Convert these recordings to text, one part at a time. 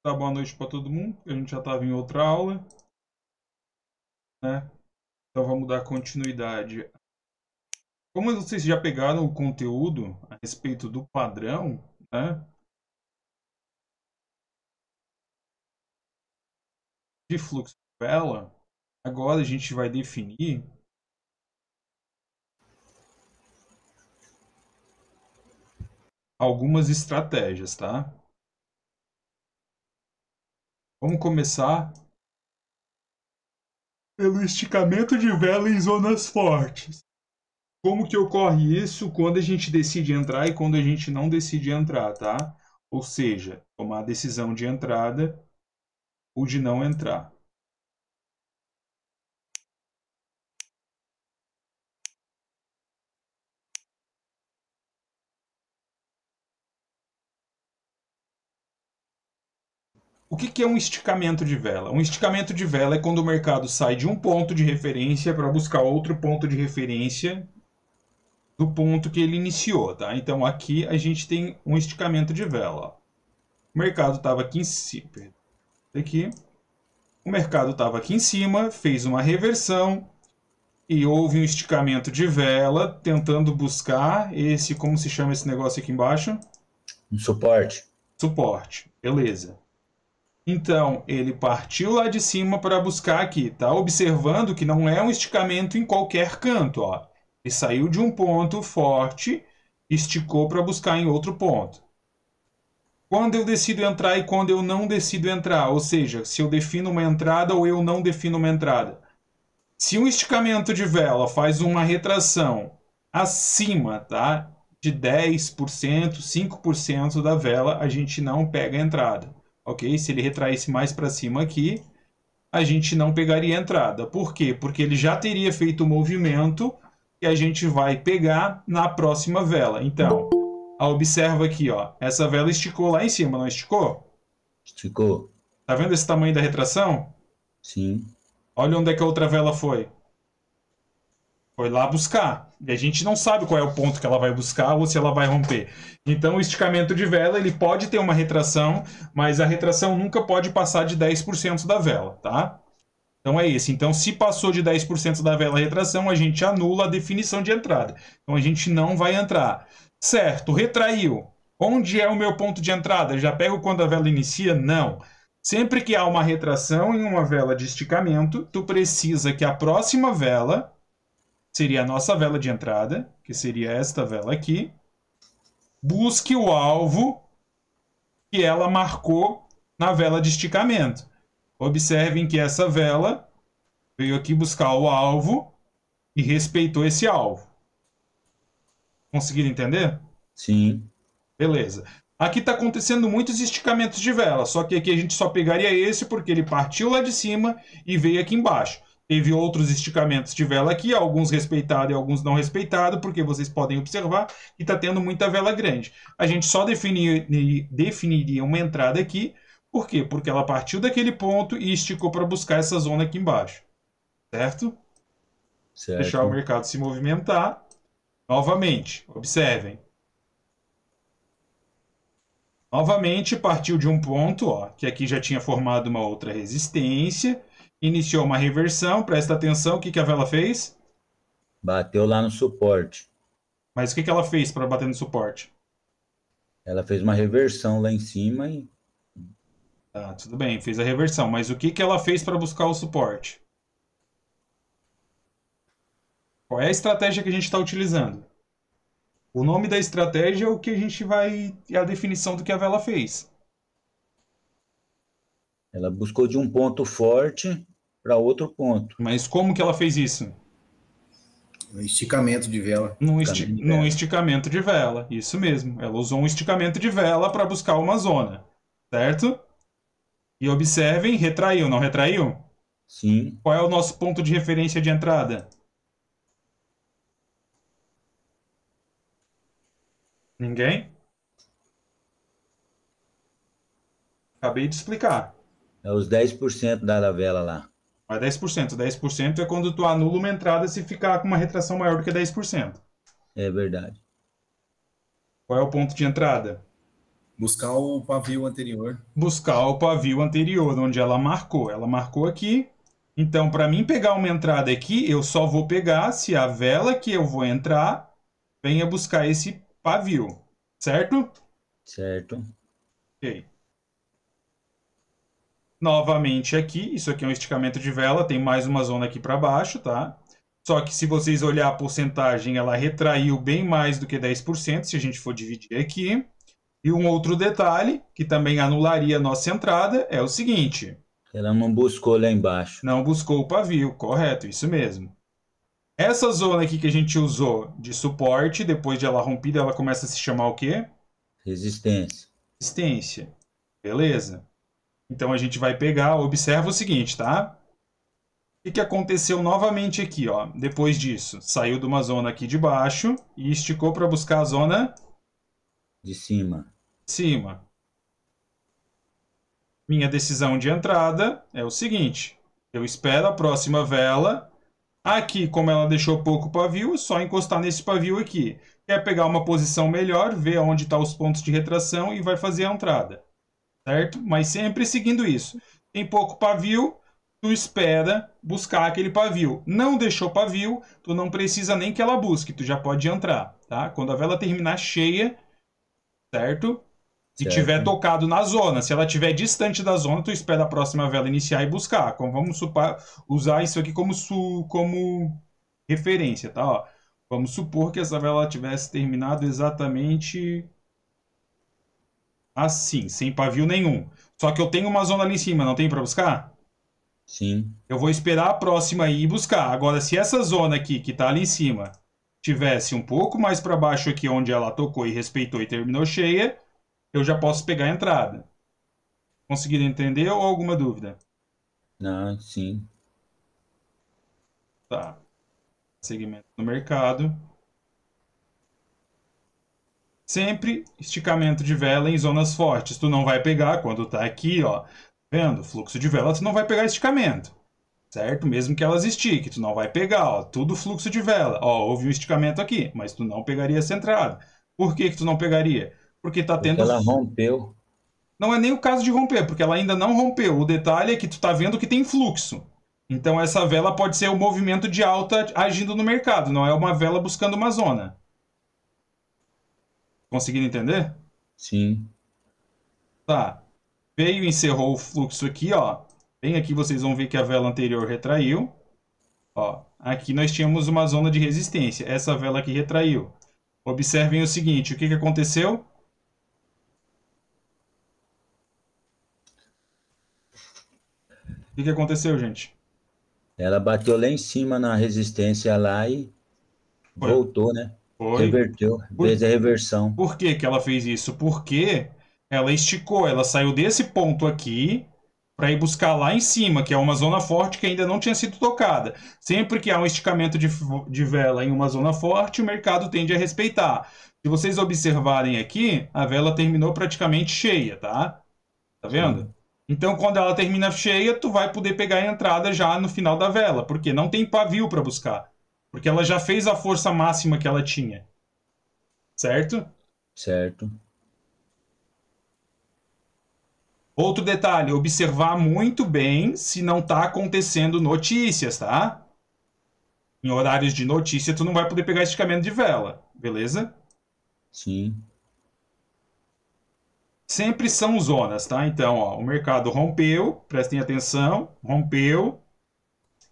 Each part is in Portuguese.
Dar boa noite para todo mundo, porque a gente já estava em outra aula, né? Então vamos dar continuidade. Como vocês já pegaram o conteúdo a respeito do padrão, né? De fluxo de vela, agora a gente vai definir algumas estratégias, tá? Vamos começar pelo esticamento de vela em zonas fortes. Como que ocorre isso quando a gente decide entrar e quando a gente não decide entrar, tá? Ou seja, tomar a decisão de entrada ou de não entrar. O que é um esticamento de vela? Um esticamento de vela é quando o mercado sai de um ponto de referência para buscar outro ponto de referência do ponto que ele iniciou, tá? Então aqui a gente tem um esticamento de vela. O mercado estava aqui em cima, aqui. O mercado estava aqui em cima, fez uma reversão e houve um esticamento de vela tentando buscar esse, como se chama esse negócio aqui embaixo? Um suporte. Suporte. Beleza. Então, ele partiu lá de cima para buscar aqui. Tá observando que não é um esticamento em qualquer canto, ó. Ele saiu de um ponto forte, esticou para buscar em outro ponto. Quando eu decido entrar e quando eu não decido entrar, ou seja, se eu defino uma entrada ou eu não defino uma entrada. Se um esticamento de vela faz uma retração acima, tá, de 10%, 5% da vela, a gente não pega a entrada. Ok? Se ele retraísse mais para cima aqui, a gente não pegaria a entrada. Por quê? Porque ele já teria feito o movimento que a gente vai pegar na próxima vela. Então, observa aqui, ó, essa vela esticou lá em cima, não esticou? Esticou. Tá vendo esse tamanho da retração? Sim. Olha onde é que a outra vela foi. Foi lá buscar. E a gente não sabe qual é o ponto que ela vai buscar ou se ela vai romper. Então, o esticamento de vela ele pode ter uma retração, mas a retração nunca pode passar de 10% da vela, tá? Então é esse. Então, se passou de 10% da vela a retração, a gente anula a definição de entrada. Então, a gente não vai entrar. Certo, retraiu. Onde é o meu ponto de entrada? Já pego quando a vela inicia? Não. Sempre que há uma retração em uma vela de esticamento, tu precisa que a próxima vela seria a nossa vela de entrada, que seria esta vela aqui, busque o alvo que ela marcou na vela de esticamento. Observem que essa vela veio aqui buscar o alvo e respeitou esse alvo. Conseguiram entender? Sim. Beleza. Aqui está acontecendo muitos esticamentos de vela, só que aqui a gente só pegaria esse porque ele partiu lá de cima e veio aqui embaixo. Teve outros esticamentos de vela aqui, alguns respeitados e alguns não respeitados, porque vocês podem observar que está tendo muita vela grande. A gente só definiria uma entrada aqui, por quê? Porque ela partiu daquele ponto e esticou para buscar essa zona aqui embaixo. Certo? Deixar o Certo. mercado se movimentar. Novamente, observem. Novamente, partiu de um ponto, ó, que aqui já tinha formado uma outra resistência, iniciou uma reversão, presta atenção, o que a vela fez? Bateu lá no suporte. Mas o que ela fez para bater no suporte? Ela fez uma reversão lá em cima e Tá, tudo bem, fez a reversão, mas o que ela fez para buscar o suporte? Qual é a estratégia que a gente está utilizando? O nome da estratégia é o que a gente vai. É a definição do que a vela fez. ela buscou de um ponto forte para outro ponto. Mas como que ela fez isso? Um esticamento de vela. Caminho Num dela. esticamento de vela. Isso mesmo. Ela usou um esticamento de vela para buscar uma zona. Certo? E observem, retraiu, não retraiu? Sim. Qual é o nosso ponto de referência de entrada? Ninguém? Acabei de explicar. É os 10% da vela lá. Mas 10%. 10% é quando tu anula uma entrada se ficar com uma retração maior do que 10%. É verdade. Qual é o ponto de entrada? Buscar o pavio anterior. Buscar o pavio anterior, onde ela marcou. Ela marcou aqui. Então, para mim pegar uma entrada aqui, eu só vou pegar se a vela que eu vou entrar venha buscar esse pavio. Certo? Certo. Ok. Novamente aqui, isso aqui é um esticamento de vela, tem mais uma zona aqui para baixo, tá? Só que se vocês olhar a porcentagem, ela retraiu bem mais do que 10%, se a gente for dividir aqui. E um outro detalhe, que também anularia a nossa entrada, é o seguinte. Ela não buscou lá embaixo. Não buscou o pavio, correto, isso mesmo. Essa zona aqui que a gente usou de suporte, depois de ela rompida, ela começa a se chamar o quê? Resistência. Resistência. Beleza. Então a gente vai pegar, observa o seguinte, tá? O que aconteceu novamente aqui, ó? Depois disso, saiu de uma zona aqui de baixo e esticou para buscar a zona De cima. de cima. Minha decisão de entrada é o seguinte: eu espero a próxima vela. Aqui, como ela deixou pouco pavio, é só encostar nesse pavio aqui. Quer pegar uma posição melhor, ver onde estão os pontos de retração e vai fazer a entrada. Certo? Mas sempre seguindo isso. Tem pouco pavio, tu espera buscar aquele pavio. Não deixou pavio, tu não precisa nem que ela busque, tu já pode entrar, tá? Quando a vela terminar cheia, certo? Se Certo. tiver tocado na zona, se ela estiver distante da zona, tu espera a próxima vela iniciar e buscar. Como vamos usar isso aqui como referência, tá? Ó, vamos supor que essa vela tivesse terminado exatamente assim, sem pavio nenhum. Só que eu tenho uma zona ali em cima, não tem para buscar? Sim. Eu vou esperar a próxima aí e buscar. Agora, se essa zona aqui, que tá ali em cima, tivesse um pouco mais para baixo aqui, onde ela tocou e respeitou e terminou cheia, eu já posso pegar a entrada. Conseguiram entender ou alguma dúvida? Não, sim. Tá. Segmento no mercado. Sempre esticamento de vela em zonas fortes. Tu não vai pegar quando tá aqui, ó. Vendo? Fluxo de vela, tu não vai pegar esticamento. Certo? Mesmo que elas estiquem, tu não vai pegar, ó. Tudo fluxo de vela. Ó, houve um esticamento aqui, mas tu não pegaria essa entrada. Por que que tu não pegaria? Porque tá Porque tendo... ela rompeu. Não é nem o caso de romper, porque ela ainda não rompeu. O detalhe é que tu tá vendo que tem fluxo. Então essa vela pode ser o movimento de alta agindo no mercado, não é uma vela buscando uma zona. Conseguiram entender? Sim. Tá. Veio e encerrou o fluxo aqui, ó. Bem aqui vocês vão ver que a vela anterior retraiu. Ó, aqui nós tínhamos uma zona de resistência. Essa vela aqui retraiu. Observem o seguinte, o que que aconteceu? O que que aconteceu, gente? Ela bateu lá em cima na resistência lá e Foi. voltou, né? Foi. Reverteu, fez a reversão. Por que que ela fez isso? Porque ela esticou, ela saiu desse ponto aqui para ir buscar lá em cima, que é uma zona forte que ainda não tinha sido tocada. Sempre que há um esticamento de vela em uma zona forte, o mercado tende a respeitar. Se vocês observarem aqui, a vela terminou praticamente cheia, tá? Tá vendo? Sim. Então, quando ela termina cheia, tu vai poder pegar a entrada já no final da vela, porque não tem pavio para buscar. Porque ela já fez a força máxima que ela tinha. Certo? Certo. Outro detalhe, observar muito bem se não está acontecendo notícias, tá? Em horários de notícia, tu não vai poder pegar esticamento de vela, beleza? Sim. Sempre são zonas, tá? Então, ó, o mercado rompeu, prestem atenção, rompeu.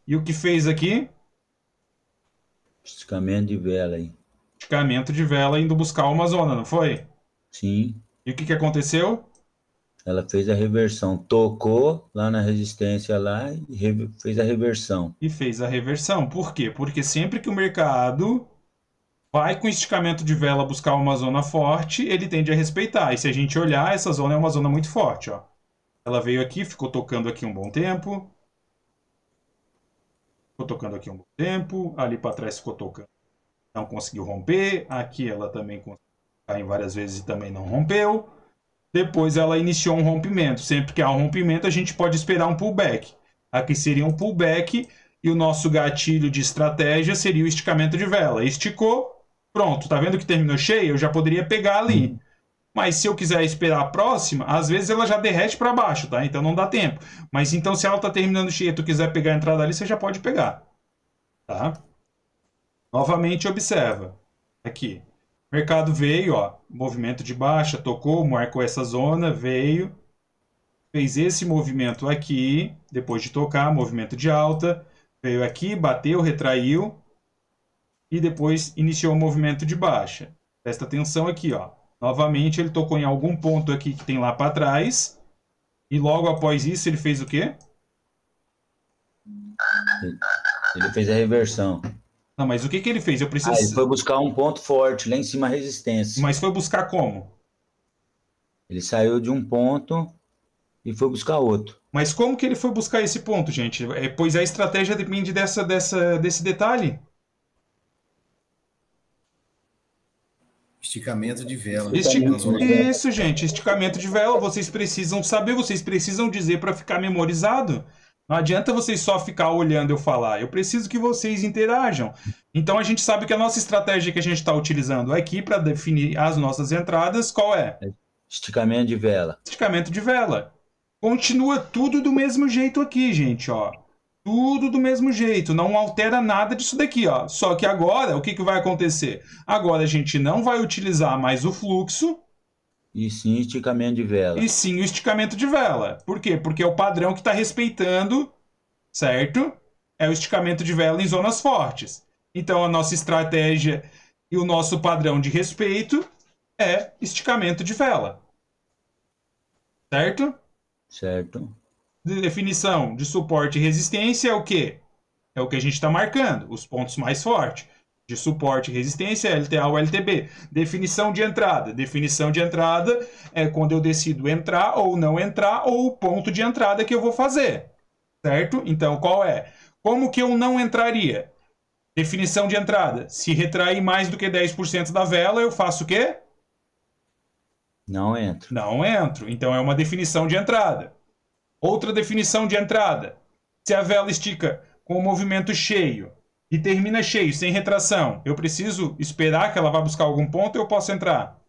E o que fez aqui? Esticamento de vela aí. Esticamento de vela indo buscar uma zona, não foi? Sim. E o que que aconteceu? Ela fez a reversão. Tocou lá na resistência lá e fez a reversão. E fez a reversão. Por quê? Porque sempre que o mercado vai com esticamento de vela buscar uma zona forte, ele tende a respeitar. E se a gente olhar, essa zona é uma zona muito forte, ó. Ela veio aqui, ficou tocando aqui um bom tempo. Ficou tocando aqui um bom tempo. Ali para trás ficou tocando. Não conseguiu romper. Aqui ela também conseguiu cair várias vezes e também não rompeu. Depois ela iniciou um rompimento. Sempre que há um rompimento, a gente pode esperar um pullback. Aqui seria um pullback e o nosso gatilho de estratégia seria o esticamento de vela. Esticou, pronto. Tá vendo que terminou cheio? Eu já poderia pegar ali. Mas se eu quiser esperar a próxima, às vezes ela já derrete para baixo, tá? Então não dá tempo. Mas então se ela tá terminando cheia e tu quiser pegar a entrada ali, você já pode pegar, tá? Novamente observa. Aqui. O mercado veio, ó, movimento de baixa, tocou, marcou essa zona, veio, fez esse movimento aqui, depois de tocar, movimento de alta, veio aqui, bateu, retraiu e depois iniciou o movimento de baixa. Presta atenção aqui, ó. Novamente ele tocou em algum ponto aqui que tem lá para trás e logo após isso ele fez o quê? Ele fez a reversão. Não, mas o que que ele fez? Eu preciso... Ele foi buscar um ponto forte, lá em cima a resistência. Mas foi buscar como? Ele saiu de um ponto e foi buscar outro. Mas como que ele foi buscar esse ponto, gente? Pois a estratégia depende desse detalhe. Esticamento de vela. Isso, gente. Esticamento de vela. Vocês precisam saber, vocês precisam dizer para ficar memorizado. Não adianta vocês só ficar olhando eu falar. Eu preciso que vocês interajam. Então a gente sabe que a nossa estratégia que a gente está utilizando aqui para definir as nossas entradas, qual é? Esticamento de vela. Esticamento de vela. Continua tudo do mesmo jeito aqui, gente, ó. Tudo do mesmo jeito, não altera nada disso daqui, ó. Só que agora, o que que vai acontecer? Agora a gente não vai utilizar mais o fluxo. E sim esticamento de vela. E sim o esticamento de vela. Por quê? Porque é o padrão que está respeitando, certo? É o esticamento de vela em zonas fortes. Então a nossa estratégia e o nosso padrão de respeito é esticamento de vela. Certo? Certo. Definição de suporte e resistência é o quê? É o que a gente está marcando, os pontos mais fortes. De suporte e resistência, LTA ou LTB. Definição de entrada. Definição de entrada é quando eu decido entrar ou não entrar, ou o ponto de entrada que eu vou fazer. Certo? Então, qual é? Como que eu não entraria? Definição de entrada. Se retrair mais do que 10% da vela, eu faço o quê? Não entro. Não entro. Então, é uma definição de entrada. Outra definição de entrada. Se a vela estica com o movimento cheio e termina cheio, sem retração, eu preciso esperar que ela vá buscar algum ponto ou eu posso entrar?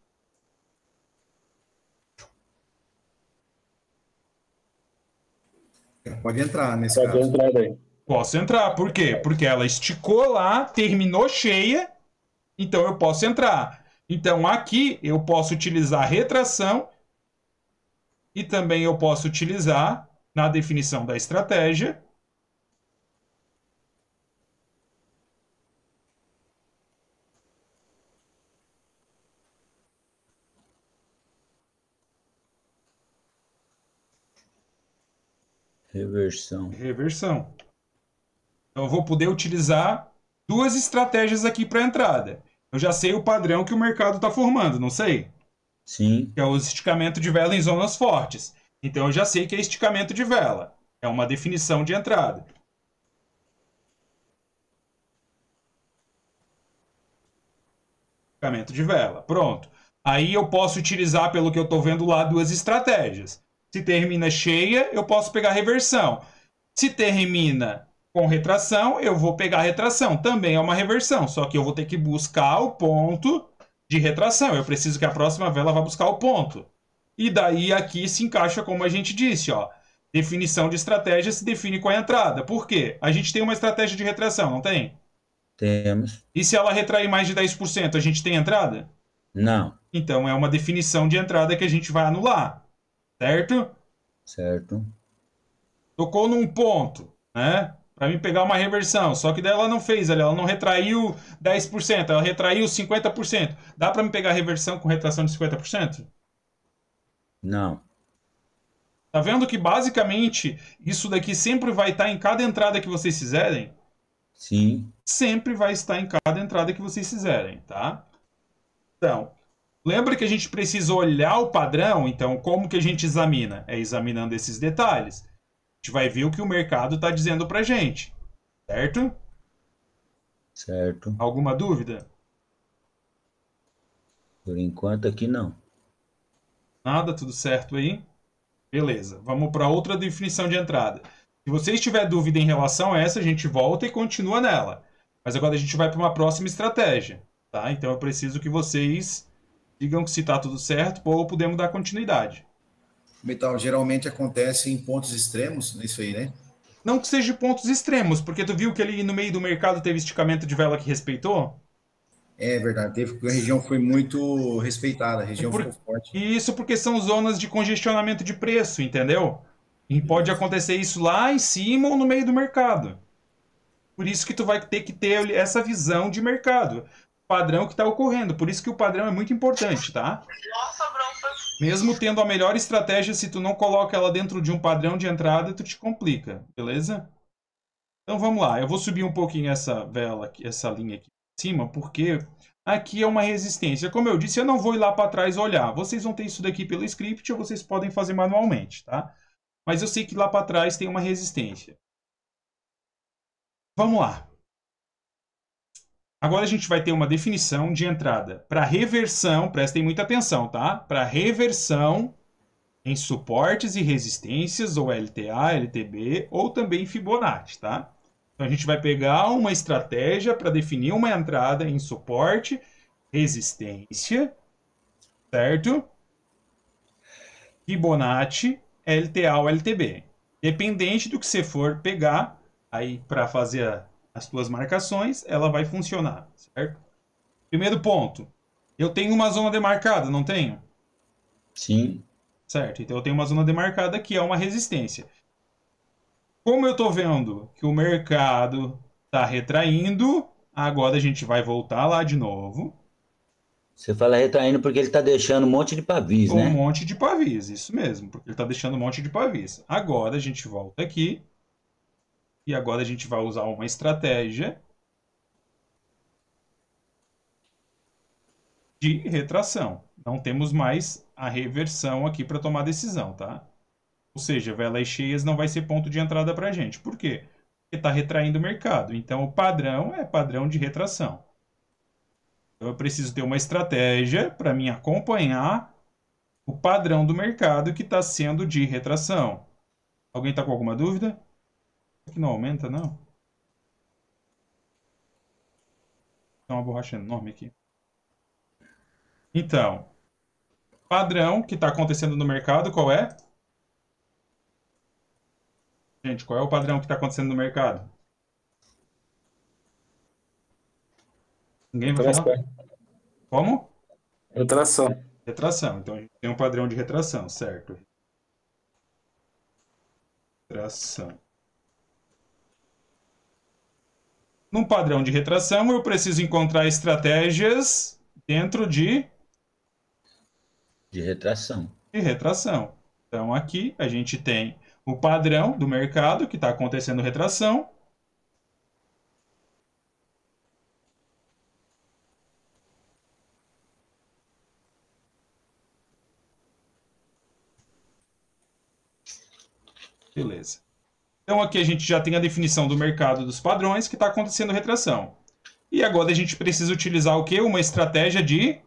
Pode entrar nesse Pode caso. entrar daí. Posso entrar. Por quê? Porque ela esticou lá, terminou cheia, então eu posso entrar. Então aqui eu posso utilizar retração e também eu posso utilizar, na definição da estratégia, Reversão. reversão. Então eu vou poder utilizar duas estratégias aqui para entrada. Eu já sei o padrão que o mercado está formando, não sei? Sim. Que é o esticamento de vela em zonas fortes. Então eu já sei que é esticamento de vela. É uma definição de entrada. Esticamento de vela. Pronto. Aí eu posso utilizar, pelo que eu estou vendo lá, duas estratégias. Se termina cheia, eu posso pegar reversão. Se termina com retração, eu vou pegar retração. Também é uma reversão, só que eu vou ter que buscar o ponto de retração. Eu preciso que a próxima vela vá buscar o ponto. E daí aqui se encaixa como a gente disse, ó. Definição de estratégia se define com a entrada. Por quê? A gente tem uma estratégia de retração, não tem? Temos. E se ela retrair mais de 10%, a gente tem entrada? Não. Então é uma definição de entrada que a gente vai anular. Certo? Certo. Tocou num ponto, né? Para mim pegar uma reversão. Só que daí ela não fez, ela não retraiu 10%, ela retraiu 50%. Dá para me pegar reversão com retração de 50%? Não. Tá vendo que basicamente isso daqui sempre vai estar em cada entrada que vocês fizerem? Sim. Sempre vai estar em cada entrada que vocês fizerem, tá? Então, lembra que a gente precisa olhar o padrão? Então, como que a gente examina? É examinando esses detalhes. A gente vai ver o que o mercado está dizendo pra gente, certo? Certo. Alguma dúvida? Por enquanto aqui não. Nada, tudo certo aí? Beleza, vamos para outra definição de entrada. Se vocês tiverem dúvida em relação a essa, a gente volta e continua nela. Mas agora a gente vai para uma próxima estratégia, tá? Então eu preciso que vocês Digam que se está tudo certo, ou podemos dar continuidade. Metal geralmente acontece em pontos extremos, isso aí, né? Não que seja pontos extremos, porque tu viu que ali no meio do mercado teve esticamento de vela que respeitou? É verdade, a região foi muito respeitada, a É região ficou por... forte. Isso porque são zonas de congestionamento de preço, entendeu? E pode Isso. acontecer isso lá em cima ou no meio do mercado. Por isso que tu vai ter que ter essa visão de mercado, padrão que está ocorrendo. Por isso que o padrão é muito importante, tá? Mesmo tendo a melhor estratégia, se tu não coloca ela dentro de um padrão de entrada, tu te complica, beleza? Então vamos lá, eu vou subir um pouquinho essa vela aqui, essa linha aqui em cima, porque aqui é uma resistência. Como eu disse, eu não vou ir lá para trás olhar. Vocês vão ter isso daqui pelo script ou vocês podem fazer manualmente, tá? Mas eu sei que lá para trás tem uma resistência. Vamos lá. Agora a gente vai ter uma definição de entrada. Para reversão, prestem muita atenção, tá? Para reversão em suportes e resistências, ou LTA, LTB, ou também Fibonacci, tá? Então a gente vai pegar uma estratégia para definir uma entrada em suporte, resistência, certo? Fibonacci, LTA ou LTB. Dependente do que você for pegar aí para fazer as suas marcações, ela vai funcionar, certo? Primeiro ponto, eu tenho uma zona demarcada, não tenho? Sim. Certo, então eu tenho uma zona demarcada que é uma resistência. Como eu estou vendo que o mercado está retraindo, agora a gente vai voltar lá de novo. Você fala retraindo porque ele tá deixando um monte de pavis, Um né? monte de pavis, isso mesmo, porque ele está deixando um monte de pavis. Agora a gente volta aqui e agora a gente vai usar uma estratégia de retração. Não temos mais a reversão aqui para tomar decisão, tá? Ou seja, velas cheias não vai ser ponto de entrada para a gente. Por quê? Porque está retraindo o mercado. Então, o padrão é padrão de retração. Então, eu preciso ter uma estratégia para me acompanhar o padrão do mercado que está sendo de retração. Alguém está com alguma dúvida? Aqui não aumenta, não? Tem uma borracha enorme aqui. Então, padrão que está acontecendo no mercado, qual é? Gente, qual é o padrão que está acontecendo no mercado? Ninguém vai falar? Retração. Como? Retração. Retração. Então a gente tem um padrão de retração, certo? Retração. Num padrão de retração, eu preciso encontrar estratégias dentro de De retração. Então aqui a gente tem o padrão do mercado que está acontecendo retração. Beleza. Então aqui a gente já tem a definição do mercado dos padrões que está acontecendo retração. E agora a gente precisa utilizar o quê? Uma estratégia de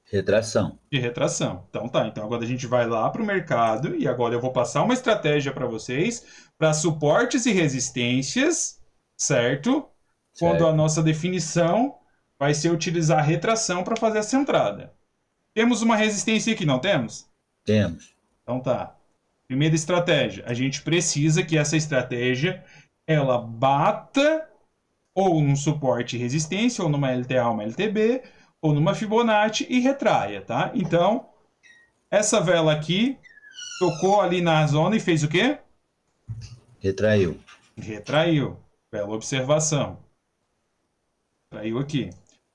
retração. retração. Então tá, então agora a gente vai lá para o mercado e agora eu vou passar uma estratégia para vocês para suportes e resistências, certo? Quando a nossa definição vai ser utilizar a retração para fazer essa entrada. Temos uma resistência aqui, não temos? Temos. Então tá. Primeira estratégia, a gente precisa que essa estratégia ela bata ou num suporte e resistência, ou numa LTA, uma LTB, ou numa Fibonacci e retraia, tá? Então, essa vela aqui tocou ali na zona e fez o quê? Retraiu. Retraiu. Bela observação. Traiu aqui.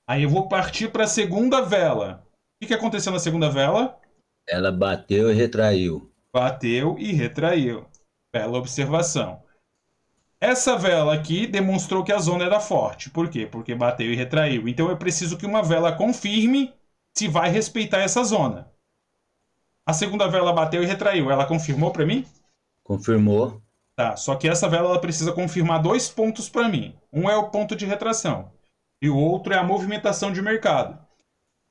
Aí eu vou partir para a segunda vela. O que aconteceu na segunda vela? Ela bateu e retraiu. Bateu e retraiu. Bela observação. Essa vela aqui demonstrou que a zona era forte. Por quê? Porque bateu e retraiu. Então eu preciso que uma vela confirme se vai respeitar essa zona. A segunda vela bateu e retraiu. Ela confirmou para mim? Confirmou. Tá, só que essa vela ela precisa confirmar dois pontos para mim. Um é o ponto de retração e o outro é a movimentação de mercado.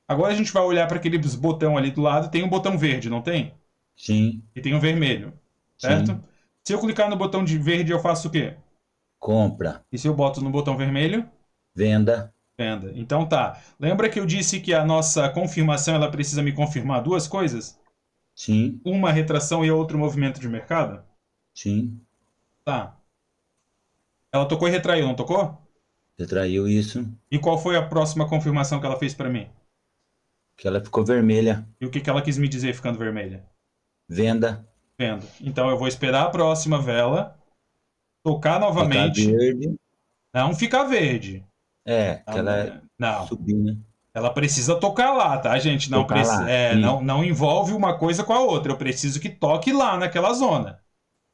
Agora a gente vai olhar para aqueles botão ali do lado. Tem um botão verde, não tem? Sim. E tem um vermelho, certo? Sim. Se eu clicar no botão de verde, eu faço o quê? Compra. E se eu boto no botão vermelho? Venda. Venda. Então tá. Lembra que eu disse que a nossa confirmação ela precisa me confirmar duas coisas? Sim, Uma retração e outro movimento de mercado? sim. Tá. Ela tocou e retraiu, não tocou? Retraiu isso, E qual foi a próxima confirmação que ela fez para mim? que ela ficou vermelha. E o que que ela quis me dizer ficando vermelha? Venda, Venda. Então eu vou esperar a próxima vela, tocar ficar novamente, verde. não ficar verde. É, que ela Não. subiu, né? Ela precisa tocar lá, tá, gente? Não, Tocar lá, não, sim. não envolve uma coisa com a outra. Eu preciso que toque lá naquela zona.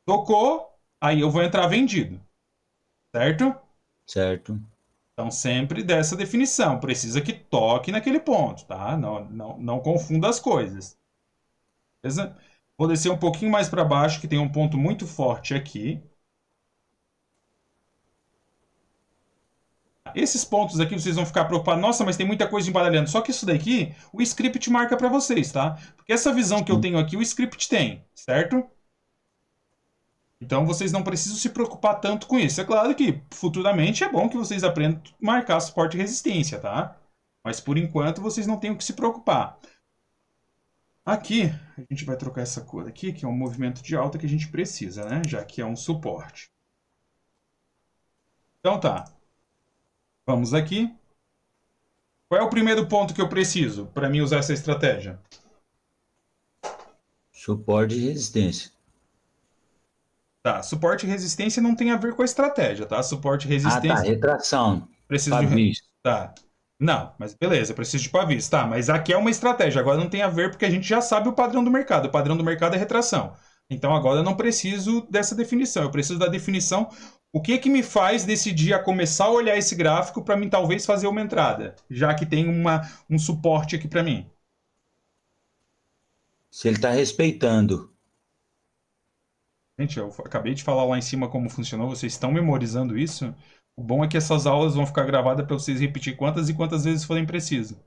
Tocou, aí eu vou entrar vendido. Certo? Certo. Então, sempre dessa definição. Precisa que toque naquele ponto, tá? Não confunda as coisas. Beleza? Vou descer um pouquinho mais para baixo, que tem um ponto muito forte aqui. Esses pontos aqui vocês vão ficar preocupados. Nossa, mas tem muita coisa embaralhando. Só que isso daqui, o script marca para vocês, tá? Porque essa visão que eu tenho aqui, o script tem, certo? Então vocês não precisam se preocupar tanto com isso. É claro que futuramente é bom que vocês aprendam a marcar suporte e resistência, tá? Mas por enquanto vocês não têm o que se preocupar. Aqui, a gente vai trocar essa cor aqui, que é um movimento de alta que a gente precisa, né? Já que é um suporte. Então tá. Vamos aqui. Qual é o primeiro ponto que eu preciso para mim usar essa estratégia? Suporte e resistência. Tá, suporte e resistência não tem a ver com a estratégia, tá? Suporte e Ah, tá. resistência... Retração. Preciso de... Pavis. Tá. Não, mas beleza, eu preciso de pavis. Tá, mas aqui é uma estratégia. Agora não tem a ver porque a gente já sabe o padrão do mercado. O padrão do mercado é retração. Então agora eu não preciso dessa definição. Eu preciso da definição. O que que me faz decidir a começar a olhar esse gráfico para mim talvez fazer uma entrada? Já que tem um suporte aqui para mim. Se ele está respeitando. Gente, eu acabei de falar lá em cima como funcionou. Vocês estão memorizando isso? O bom é que essas aulas vão ficar gravadas para vocês repetir quantas e quantas vezes forem preciso.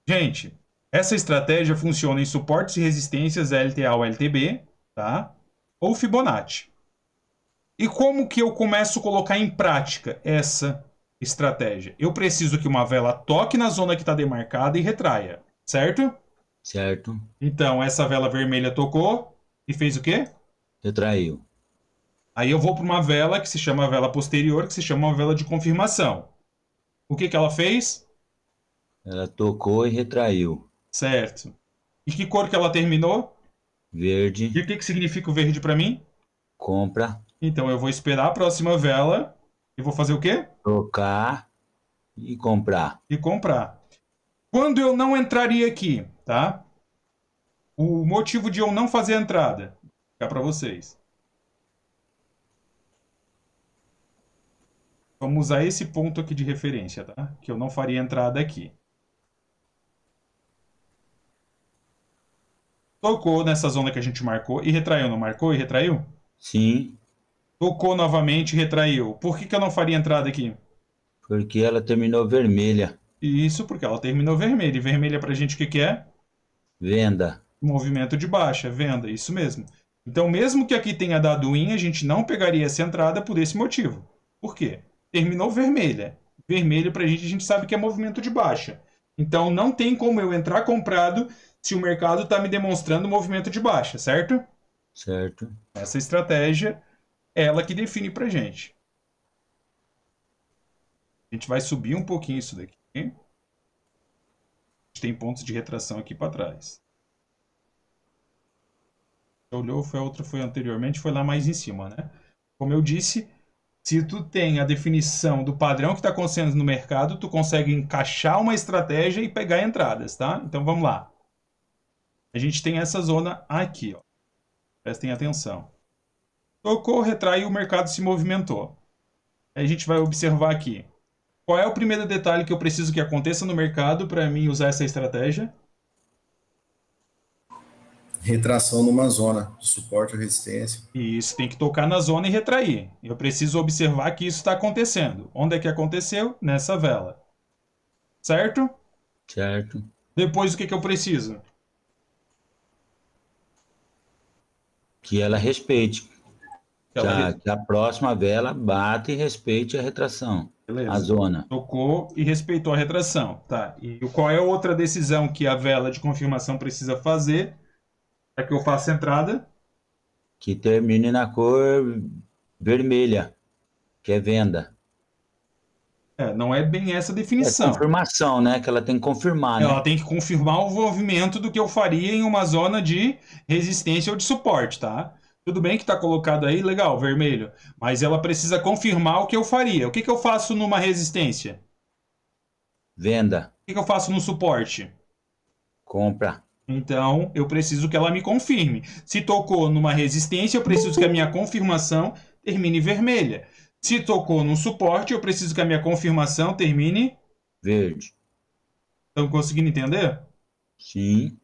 Gente, essa estratégia funciona em suportes e resistências LTA ou LTB, tá? Ou Fibonacci. E como que eu começo a colocar em prática essa estratégia? Eu preciso que uma vela toque na zona que está demarcada e retraia, certo? Certo. Então, essa vela vermelha tocou e fez o quê? Retraiu. Aí eu vou para uma vela que se chama vela posterior, que se chama uma vela de confirmação. O que que ela fez? Ela tocou e retraiu. Certo. E que cor que ela terminou? Verde. E o que que significa o verde para mim? Compra. Então eu vou esperar a próxima vela e vou fazer o quê? Trocar e comprar. E comprar. Quando eu não entraria aqui, tá? O motivo de eu não fazer a entrada, vou explicar para vocês. Vamos usar esse ponto aqui de referência, tá? Que eu não faria entrada aqui. Tocou nessa zona que a gente marcou e retraiu, não marcou e retraiu? Sim, Tocou novamente e retraiu. Por que que eu não faria entrada aqui? porque ela terminou vermelha. Isso porque ela terminou vermelha. E vermelha pra gente o que que é? Venda. Movimento de baixa, venda, isso mesmo. Então, mesmo que aqui tenha dado win, a gente não pegaria essa entrada por esse motivo. Por quê? Terminou vermelha. Vermelho pra gente, a gente sabe que é movimento de baixa. Então, não tem como eu entrar comprado se o mercado está me demonstrando movimento de baixa, certo? Certo. Essa estratégia é ela que define pra gente. A gente vai subir um pouquinho isso daqui. A gente tem pontos de retração aqui para trás. Olhou, foi a outra, foi anteriormente, foi lá mais em cima, né? Como eu disse, se tu tem a definição do padrão que está acontecendo no mercado, tu consegue encaixar uma estratégia e pegar entradas, tá? Então vamos lá. A gente tem essa zona aqui, ó. Prestem atenção. Tocou, retraiu, o mercado se movimentou. Aí a gente vai observar aqui. Qual é o primeiro detalhe que eu preciso que aconteça no mercado para mim usar essa estratégia? Retração numa zona de suporte ou resistência. E isso tem que tocar na zona e retrair. Eu preciso observar que isso está acontecendo. Onde é que aconteceu? Nessa vela. Certo? Certo. Depois o que que eu preciso? Que ela respeite. Que a próxima vela bate e respeite a retração, Beleza. a zona. Tocou e respeitou a retração. Tá. E qual é a outra decisão que a vela de confirmação precisa fazer para que eu faça a entrada? Que termine na cor vermelha, que é venda. Não é bem essa a definição. É confirmação, né? Que ela tem que confirmar, né? Ela tem que confirmar o movimento do que eu faria em uma zona de resistência ou de suporte, tá? Tudo bem que está colocado aí, legal, vermelho. Mas ela precisa confirmar o que eu faria. O que eu faço numa resistência? Venda. O que eu faço no suporte? Compra. Então, eu preciso que ela me confirme. Se tocou numa resistência, eu preciso que a minha confirmação termine vermelha. Se tocou no suporte, eu preciso que a minha confirmação termine verde. Estão conseguindo entender? Sim.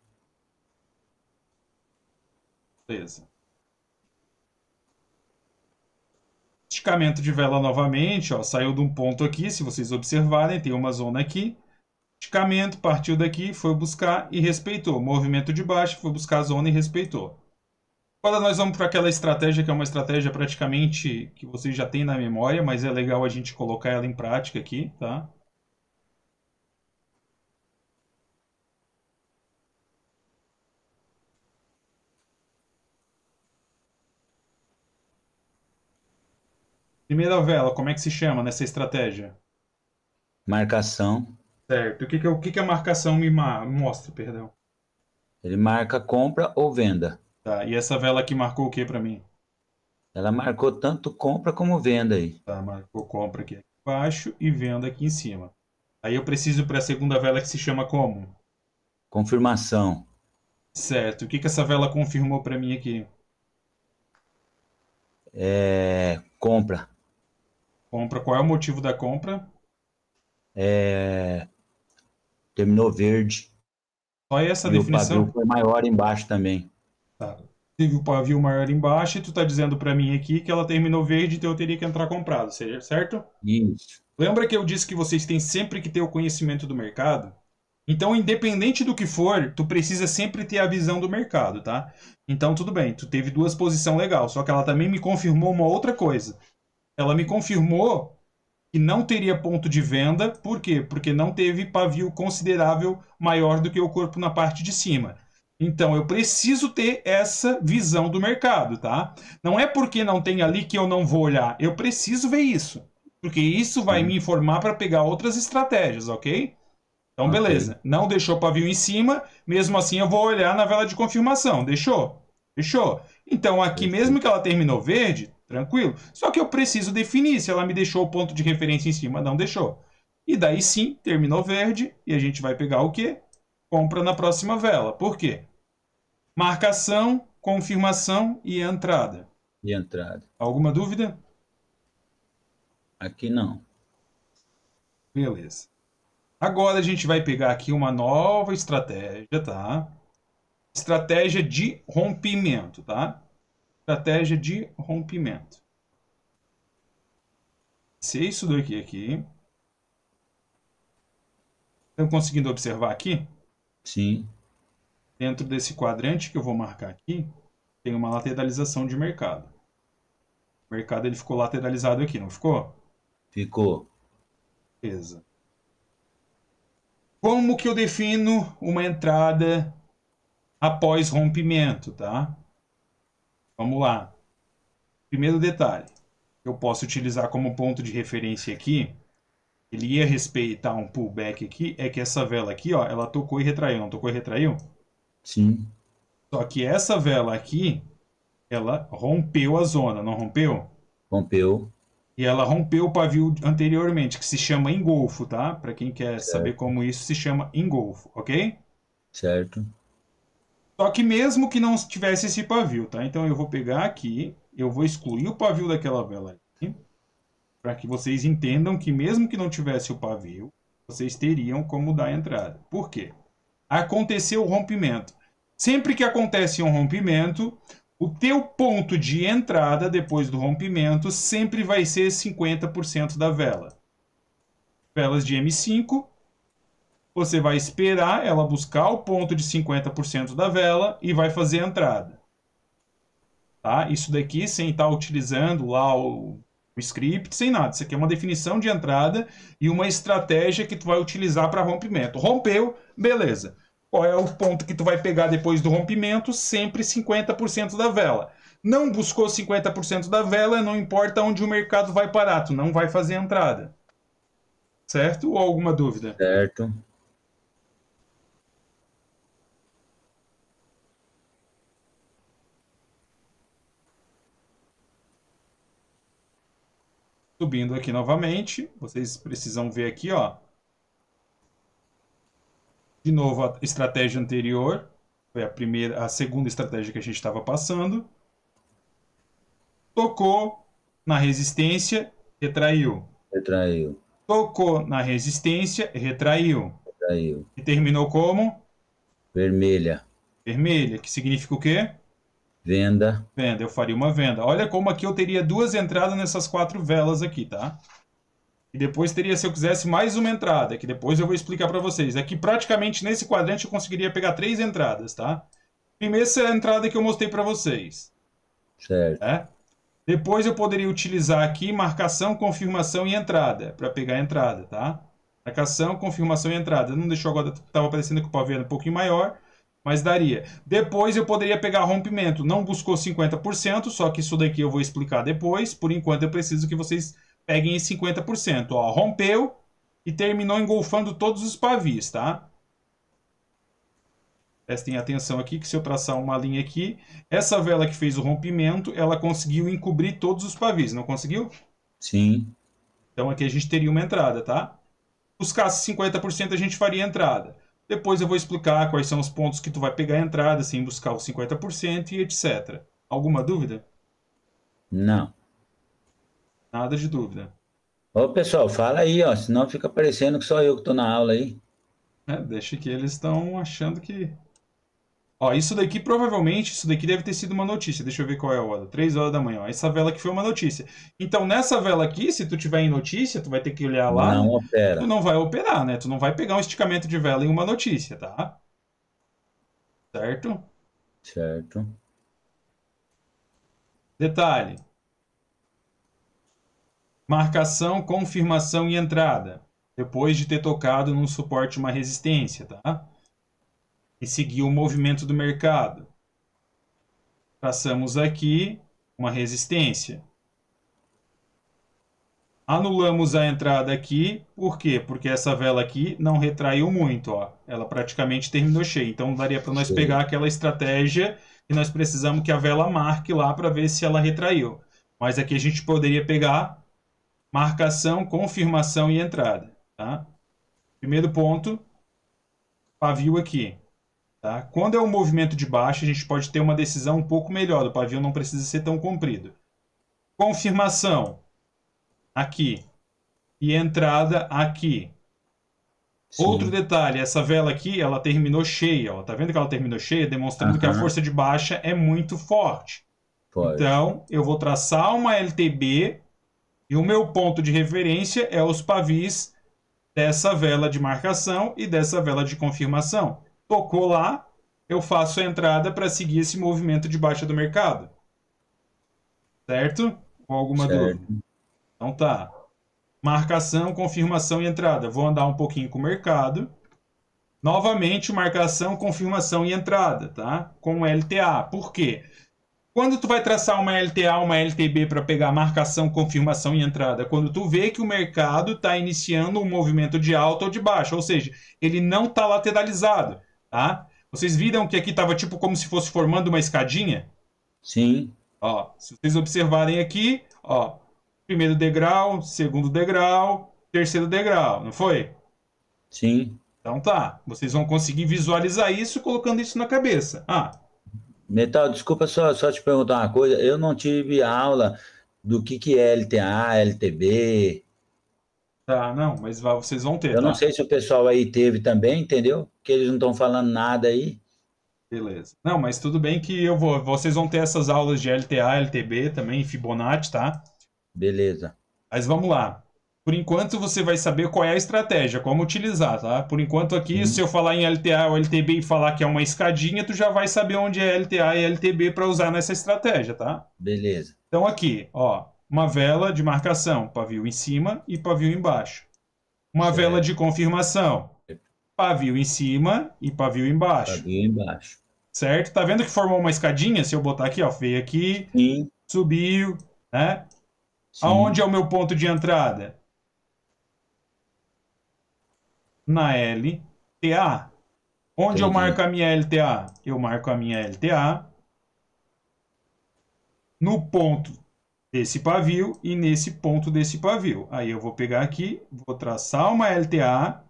Beleza. Esticamento de vela novamente, ó, saiu de um ponto aqui, se vocês observarem, tem uma zona aqui. Esticamento, partiu daqui, foi buscar e respeitou. Movimento de baixo, foi buscar a zona e respeitou. Agora nós vamos para aquela estratégia que é uma estratégia praticamente que vocês já têm na memória, mas é legal a gente colocar ela em prática aqui, tá? Primeira vela, como é que se chama nessa estratégia? Marcação. Certo. O que a marcação me mostra, perdão? Ele marca compra ou venda. Tá, e essa vela aqui marcou o que para mim? Ela marcou tanto compra como venda aí. Tá, marcou compra aqui embaixo e venda aqui em cima. Aí eu preciso para a segunda vela que se chama como? Confirmação. Certo. O que essa vela confirmou para mim aqui? Compra. Compra. Qual é o motivo da compra? Terminou verde. Só essa e definição? O pavio foi maior embaixo também. Tá. Teve o pavio maior embaixo e tu tá dizendo para mim aqui que ela terminou verde, então eu teria que entrar comprado, certo? Isso. Lembra que eu disse que vocês têm sempre que ter o conhecimento do mercado? Então, independente do que for, tu precisa sempre ter a visão do mercado, tá? Então, tudo bem, tu teve duas posições legais, só que ela também me confirmou uma outra coisa. Ela me confirmou que não teria ponto de venda, por quê? Porque não teve pavio considerável maior do que o corpo na parte de cima. Então, eu preciso ter essa visão do mercado, tá? Não é porque não tem ali que eu não vou olhar, eu preciso ver isso. Porque isso vai me informar para pegar outras estratégias, ok? Então, beleza. Não deixou pavio em cima, mesmo assim eu vou olhar na vela de confirmação. Deixou? Fechou. Então, aqui mesmo que ela terminou verde, tranquilo. Só que eu preciso definir se ela me deixou o ponto de referência em cima. Não deixou. E daí sim, terminou verde e a gente vai pegar o quê? Compra na próxima vela. Por quê? Marcação, confirmação e entrada. E entrada. Alguma dúvida? Aqui não. Beleza. Agora a gente vai pegar aqui uma nova estratégia, tá? Estratégia de rompimento, tá? Estratégia de rompimento. Se é isso daqui aqui. Estão conseguindo observar aqui? Sim. Dentro desse quadrante que eu vou marcar aqui, tem uma lateralização de mercado. O mercado ele ficou lateralizado aqui, não ficou? Ficou. Beleza. Como que eu defino uma entrada após rompimento, tá? Vamos lá. Primeiro detalhe. Eu posso utilizar como ponto de referência aqui. Ele ia respeitar um pullback aqui. É que essa vela aqui, ó, ela tocou e retraiu. Não tocou e retraiu? Sim. Só que essa vela aqui, ela rompeu a zona, não rompeu? Rompeu. E ela rompeu o pavio anteriormente, que se chama engolfo, tá? Para quem quer saber como isso se chama engolfo, ok? Certo. Só que mesmo que não tivesse esse pavio, tá? Então eu vou pegar aqui, eu vou excluir o pavio daquela vela aqui, para que vocês entendam que mesmo que não tivesse o pavio, vocês teriam como dar a entrada. Por quê? Aconteceu o rompimento. Sempre que acontece um rompimento, o teu ponto de entrada depois do rompimento sempre vai ser 50% da vela. Velas de M5, você vai esperar ela buscar o ponto de 50% da vela e vai fazer a entrada. tá? Isso daqui sem estar utilizando lá o script, sem nada. Isso aqui é uma definição de entrada e uma estratégia que tu vai utilizar para rompimento. Rompeu, beleza. Qual é o ponto que tu vai pegar depois do rompimento? Sempre 50% da vela. Não buscou 50% da vela, não importa onde o mercado vai parar, tu não vai fazer entrada. Certo? Ou alguma dúvida? Certo. Subindo aqui novamente, vocês precisam ver aqui, ó. De novo, a estratégia anterior, foi a segunda estratégia que a gente estava passando. Tocou na resistência, retraiu. Retraiu. Tocou na resistência, retraiu. Retraiu. E terminou como? Vermelha. Vermelha, que significa o quê? Venda. Venda, eu faria uma venda. Olha como aqui eu teria duas entradas nessas 4 velas aqui, tá? E depois teria, se eu quisesse, mais uma entrada, que depois eu vou explicar para vocês. Aqui, praticamente, nesse quadrante, eu conseguiria pegar 3 entradas, tá? Primeiro, essa é a entrada que eu mostrei para vocês. Certo. Né? Depois eu poderia utilizar aqui marcação, confirmação e entrada, para pegar a entrada, tá? Marcação, confirmação e entrada. Não deixou agora, estava aparecendo que o pavio era um pouquinho maior, mas daria. Depois eu poderia pegar rompimento. Não buscou 50%, só que isso daqui eu vou explicar depois. Por enquanto eu preciso que vocês peguem esse 50%. Ó, rompeu e terminou engolfando todos os pavis, tá? Prestem atenção aqui que se eu traçar uma linha aqui, essa vela que fez o rompimento, ela conseguiu encobrir todos os pavis, não conseguiu? Sim. Então aqui a gente teria uma entrada, tá? Buscasse 50% a gente faria entrada. Depois eu vou explicar quais são os pontos que tu vai pegar a entrada sem buscar os 50% e etc. Alguma dúvida? Não. Nada de dúvida. Ô, pessoal, fala aí, ó, senão fica parecendo que só eu que tô na aula aí. Deixa que eles estão achando que... Ó, isso daqui provavelmente, isso daqui deve ter sido uma notícia. Deixa eu ver qual é a hora. 3 horas da manhã. Ó. Essa vela aqui foi uma notícia. Então, nessa vela aqui, se tu tiver em notícia, tu vai ter que olhar lá. Não Tu opera. não vai operar, né? Tu não vai pegar um esticamento de vela em uma notícia, tá? Certo? Certo. Detalhe. Marcação, confirmação e entrada. Depois de ter tocado num suporte, uma resistência, tá? E seguir o movimento do mercado. Traçamos aqui uma resistência. Anulamos a entrada aqui, por quê? Porque essa vela aqui não retraiu muito, ó. Ela praticamente terminou cheia. Então daria para nós pegar aquela estratégia que nós precisamos que a vela marque lá para ver se ela retraiu. Mas aqui a gente poderia pegar marcação, confirmação e entrada, tá? Primeiro ponto, pavio aqui. Tá? Quando é um movimento de baixa, a gente pode ter uma decisão um pouco melhor. O pavio não precisa ser tão comprido. Confirmação. Aqui. E entrada aqui. Sim. Outro detalhe. Essa vela aqui, ela terminou cheia. Ó. Tá vendo que ela terminou cheia? Demonstrando que a força de baixa é muito forte. Pode. Então, eu vou traçar uma LTB e o meu ponto de referência é os pavis dessa vela de marcação e dessa vela de confirmação. Tocou lá, eu faço a entrada para seguir esse movimento de baixa do mercado. Certo? Ou alguma dúvida? Então tá. Marcação, confirmação e entrada. Vou andar um pouquinho com o mercado. Novamente, marcação, confirmação e entrada, tá? Com LTA. Por quê? Quando tu vai traçar uma LTA, uma LTB para pegar marcação, confirmação e entrada? Quando tu vê que o mercado está iniciando um movimento de alta ou de baixa, ou seja, ele não está lateralizado, tá? Vocês viram que aqui estava tipo como se fosse formando uma escadinha? Sim. Ó, se vocês observarem aqui, ó, primeiro degrau, segundo degrau, terceiro degrau, não foi? Sim. Então tá, vocês vão conseguir visualizar isso colocando isso na cabeça. Metal, desculpa só te perguntar uma coisa. Eu não tive aula do que é LTA, LTB. Tá, não, mas vocês vão ter, Eu não sei se o pessoal aí teve também, entendeu? Que eles não estão falando nada aí. Beleza. Não, mas tudo bem que vocês vão ter essas aulas de LTA, LTB também, Fibonacci, tá? Beleza. Mas vamos lá. Por enquanto você vai saber qual é a estratégia, como utilizar, tá? Por enquanto aqui, se eu falar em LTA ou LTB e falar que é uma escadinha, tu já vai saber onde é LTA e LTB para usar nessa estratégia, tá? Beleza. Então aqui, ó, uma vela de marcação, pavio em cima e pavio embaixo. Uma Certo. vela de confirmação, pavio em cima e pavio embaixo. Pavio embaixo. Certo? Tá vendo que formou uma escadinha? Se eu botar aqui, ó, veio aqui, Sim, subiu, né? sim. Aonde é o meu ponto de entrada? Na LTA. Onde eu Entendi. marco a minha LTA? Eu marco a minha LTA no ponto desse pavio e nesse ponto desse pavio. Aí eu vou pegar aqui, vou traçar uma LTA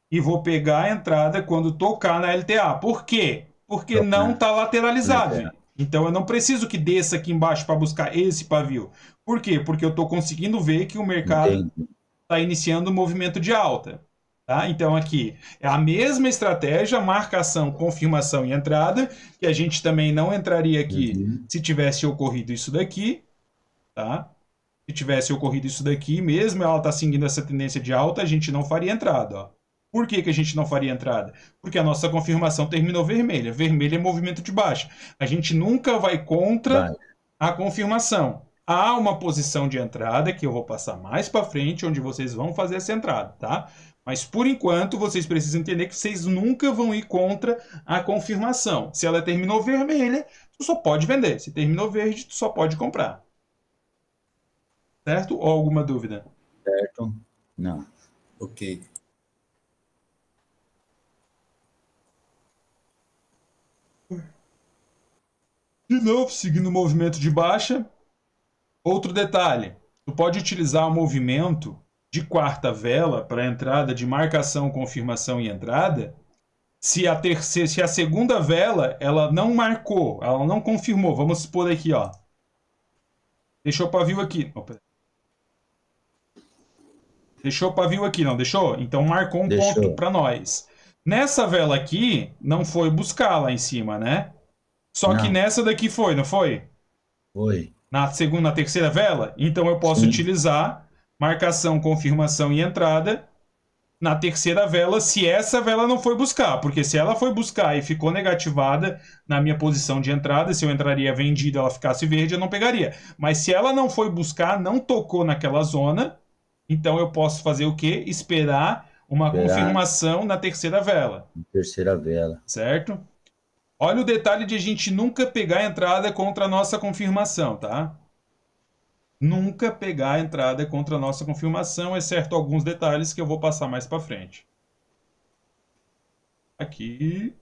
e vou pegar a entrada quando tocar na LTA. Por quê? Porque não está lateralizado. LTA. Então eu não preciso que desça aqui embaixo para buscar esse pavio. Por quê? Porque eu estou conseguindo ver que o mercado Entendi. está iniciando um movimento de alta. Tá? Então aqui é a mesma estratégia, marcação, confirmação e entrada, que a gente também não entraria aqui se tivesse ocorrido isso daqui. Tá? Se tivesse ocorrido isso daqui, mesmo ela está seguindo essa tendência de alta, a gente não faria entrada. Ó. Por que a gente não faria entrada? Porque a nossa confirmação terminou vermelha. Vermelha é movimento de baixa. A gente nunca vai contra a confirmação. Há uma posição de entrada que eu vou passar mais para frente, onde vocês vão fazer essa entrada, tá? Mas por enquanto vocês precisam entender que vocês nunca vão ir contra a confirmação. Se ela terminou vermelha, tu só pode vender. Se terminou verde, tu só pode comprar. Certo? Ou alguma dúvida? Certo. Não. Ok. De novo, seguindo o movimento de baixa. Outro detalhe, tu pode utilizar o movimento de quarta vela para entrada de marcação, confirmação e entrada, se a segunda vela ela não marcou, ela não confirmou. Vamos supor aqui, ó. Deixou o pavio aqui. Opa. Deixou o pavio aqui, não deixou? Então marcou um ponto para nós. Nessa vela aqui, não foi buscar lá em cima, né? Só que nessa daqui foi, não foi? Foi. Na segunda, na terceira vela? Então eu posso utilizar marcação, confirmação e entrada na terceira vela, se essa vela não foi buscar. Porque se ela foi buscar e ficou negativada na minha posição de entrada, se eu entraria vendida e ela ficasse verde, eu não pegaria. Mas se ela não foi buscar, não tocou naquela zona, então eu posso fazer o quê? Esperar uma confirmação na terceira vela. Terceira vela. Certo? Olha o detalhe de a gente nunca pegar a entrada contra a nossa confirmação, tá? Nunca pegar a entrada contra a nossa confirmação, exceto alguns detalhes que eu vou passar mais para frente. Aqui.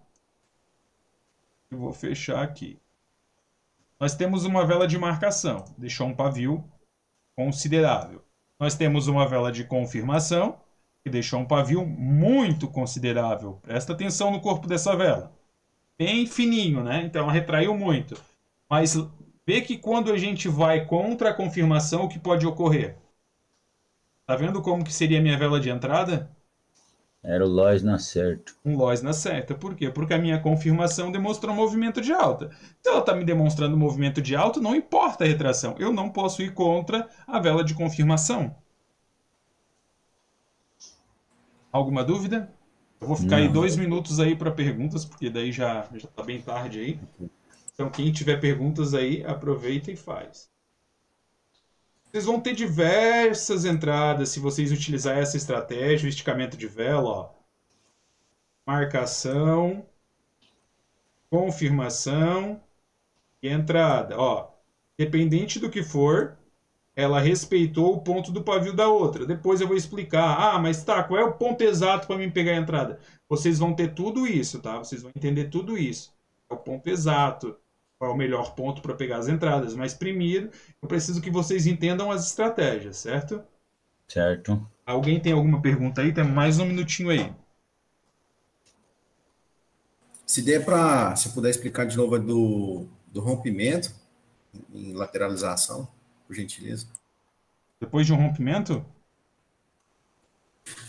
Eu vou fechar aqui. Nós temos uma vela de marcação, deixou um pavio considerável. Nós temos uma vela de confirmação, que deixou um pavio muito considerável. Presta atenção no corpo dessa vela. Bem fininho, né? Então ela retraiu muito. Mas vê que quando a gente vai contra a confirmação, o que pode ocorrer? Tá vendo como que seria a minha vela de entrada? Era o Lois na certo. Um Lois na certa. Por quê? Porque a minha confirmação demonstrou um movimento de alta. Se ela está me demonstrando um movimento de alta, não importa a retração. Eu não posso ir contra a vela de confirmação. Alguma dúvida? Eu vou ficar aí 2 minutos aí para perguntas, porque daí já está bem tarde aí. Então, quem tiver perguntas aí, aproveita e faz. Vocês vão ter diversas entradas se vocês utilizarem essa estratégia, o esticamento de vela, ó. Marcação, confirmação e entrada. Ó, dependente do que for, ela respeitou o ponto do pavio da outra. Depois eu vou explicar. Ah, mas tá, qual é o ponto exato para mim pegar a entrada? Vocês vão ter tudo isso, tá? Vocês vão entender tudo isso. É o ponto exato. Qual é o melhor ponto para pegar as entradas. Mas primeiro, eu preciso que vocês entendam as estratégias, certo? Certo. Alguém tem alguma pergunta aí? Tem mais um minutinho aí. Se der para, se puder explicar de novo do rompimento em lateralização, por gentileza. Depois de um rompimento?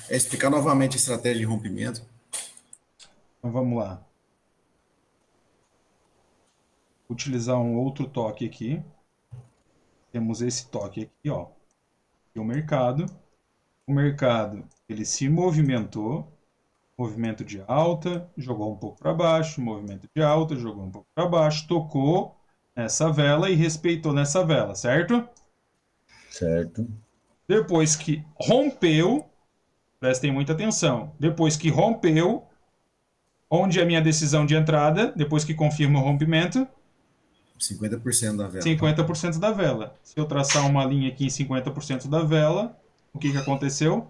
É explicar novamente a estratégia de rompimento. Então vamos lá. Vou utilizar um outro toque aqui. Temos esse toque aqui, ó. E o mercado. o mercado ele se movimentou, movimento de alta, jogou um pouco para baixo, movimento de alta, jogou um pouco para baixo, tocou nessa vela e respeitou nessa vela, certo? Certo. Depois que rompeu, prestem muita atenção, depois que rompeu, onde é a minha decisão de entrada, depois que confirma o rompimento? 50% da vela. 50% da vela. Se eu traçar uma linha aqui em 50% da vela, o que aconteceu?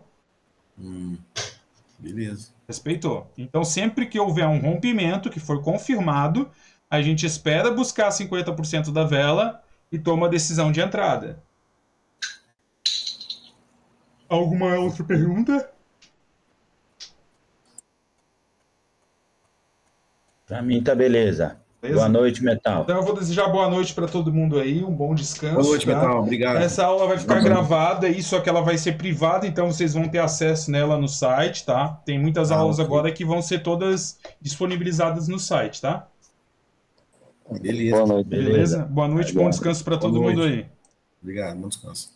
Beleza. Respeitou. Então, sempre que houver um rompimento que for confirmado, a gente espera buscar 50% da vela e toma a decisão de entrada. Alguma outra pergunta? Para mim tá beleza. Beleza? Boa noite, Metal. Então eu vou desejar boa noite para todo mundo aí, um bom descanso. Boa noite, tá? Metal. Obrigado. Essa aula vai ficar gravada, só que ela vai ser privada, então vocês vão ter acesso nela no site, tá? Tem muitas aulas ok. agora que vão ser todas disponibilizadas no site, tá? Beleza. Boa noite. Beleza? Boa noite, bom descanso para todo mundo aí. Obrigado, bom descanso.